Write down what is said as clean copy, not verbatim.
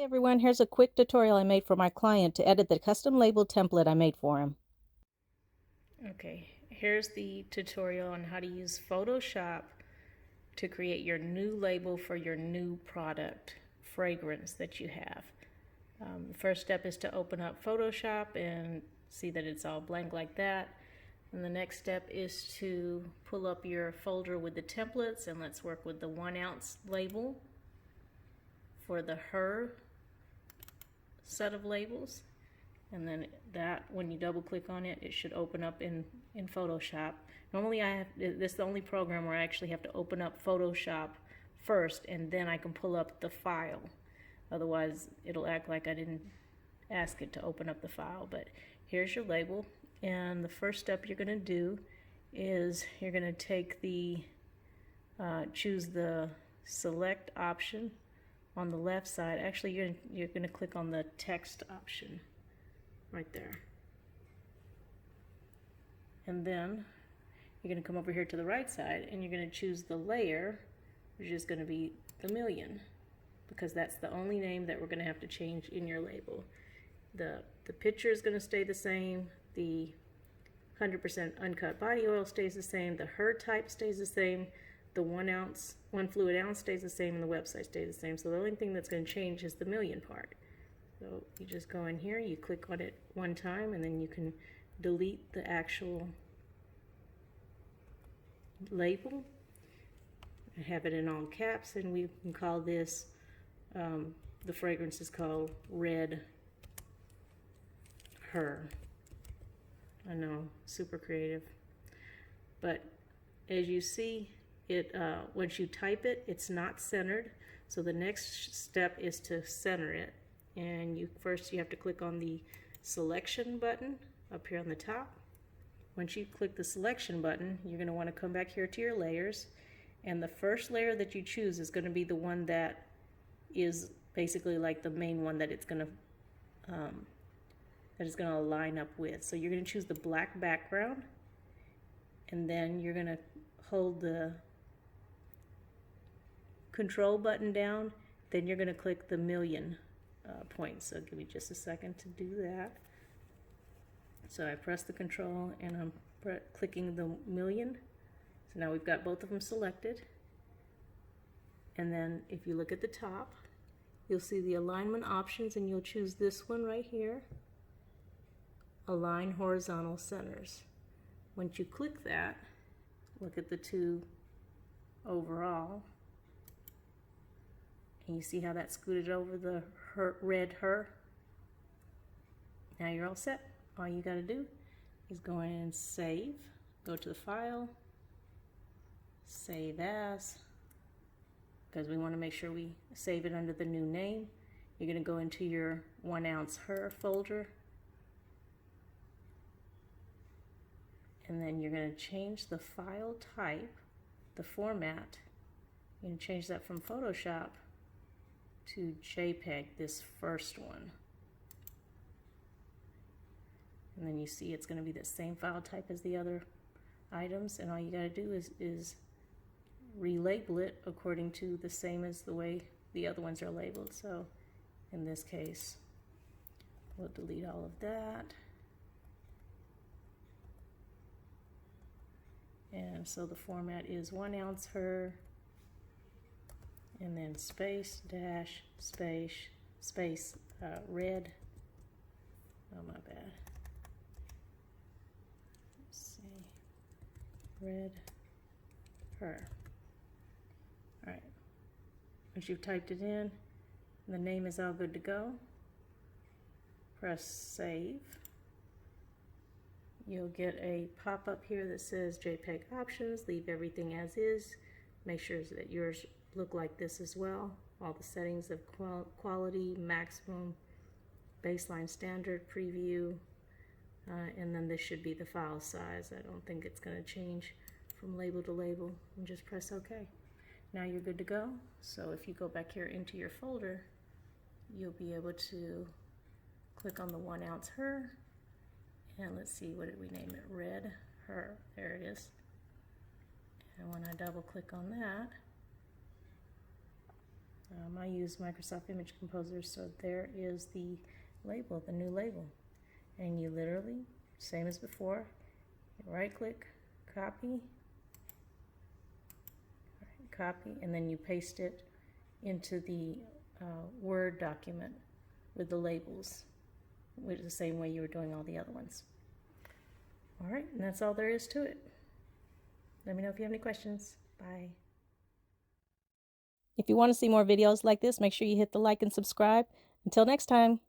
Hey everyone, here's a quick tutorial I made for my client to edit the custom label template I made for him. Okay, here's the tutorial on how to use Photoshop to create your new label for your new product fragrance that you have. The first step is to open up Photoshop and see that it's all blank like that. And the next step is to pull up your folder with the templates, and let's work with the 1 ounce label for the her set of labels. And then that, when you double click on it, it should open up in Photoshop. Normally this is the only program where I actually have to open up Photoshop first and then I can pull up the file. Otherwise it'll act like I didn't ask it to open up the file. But here's your label, and the first step you're going to do is you're going to take the choose the select option on the left side. Actually, you're going to click on the text option right there, and then you're going to come over here to the right side and you're going to choose the layer, which is going to be the million, because that's the only name that we're going to have to change in your label. The picture is going to stay the same, the 100% uncut body oil stays the same, the her type stays the same, the 1 fluid ounce stays the same, and the website stays the same. So the only thing that's going to change is the million part. So you just go in here, you click on it one time, and then you can delete the actual label and have it in all caps, and we can call this, the fragrance is called Red Her. I know, super creative. But as you see, it once you type it, it's not centered. So the next step is to center it. And first you have to click on the selection button up here on the top. Once you click the selection button, you're going to want to come back here to your layers, and the first layer that you choose is going to be the one that is basically like the main one that it's going to line up with. So you're going to choose the black background, and then you're going to hold the control button down, then you're going to click the million points. So give me just a second to do that. So I press the control and I'm clicking the million. So now we've got both of them selected. And then if you look at the top, you'll see the alignment options, and you'll choose this one right here, Align Horizontal Centers. Once you click that, look at the two overall, and you see how that scooted over the red her. Now you're all set. All you got to do is go in and save. Go to the file, save as, because we want to make sure we save it under the new name. You're going to go into your 1 ounce her folder, and then you're going to change the file type, the format. You're going to change that from Photoshop to JPEG, this first one. And then you see it's going to be the same file type as the other items, and all you got to do is relabel it according to the same as the way the other ones are labeled. So in this case, we'll delete all of that. And so the format is 1 ounce her, and then space dash space red. Oh, my bad. Let's see. Red her. All right. Once you've typed it in, the name is all good to go. Press save. You'll get a pop-up here that says JPEG options. Leave everything as is. Make sure that yours look like this as well. All the settings of quality, maximum, baseline, standard, preview, and then this should be the file size. I don't think it's going to change from label to label. And just press OK. Now you're good to go. So if you go back here into your folder, you'll be able to click on the 1 ounce her. And let's see, what did we name it? Red Her. There it is. And when I double click on that, I use Microsoft Image Composer, so there is the label, the new label. And you literally, same as before, right click, copy, and then you paste it into the Word document with the labels, which is the same way you were doing all the other ones. All right, and that's all there is to it. Let me know if you have any questions. Bye. If you want to see more videos like this, make sure you hit the like and subscribe. Until next time.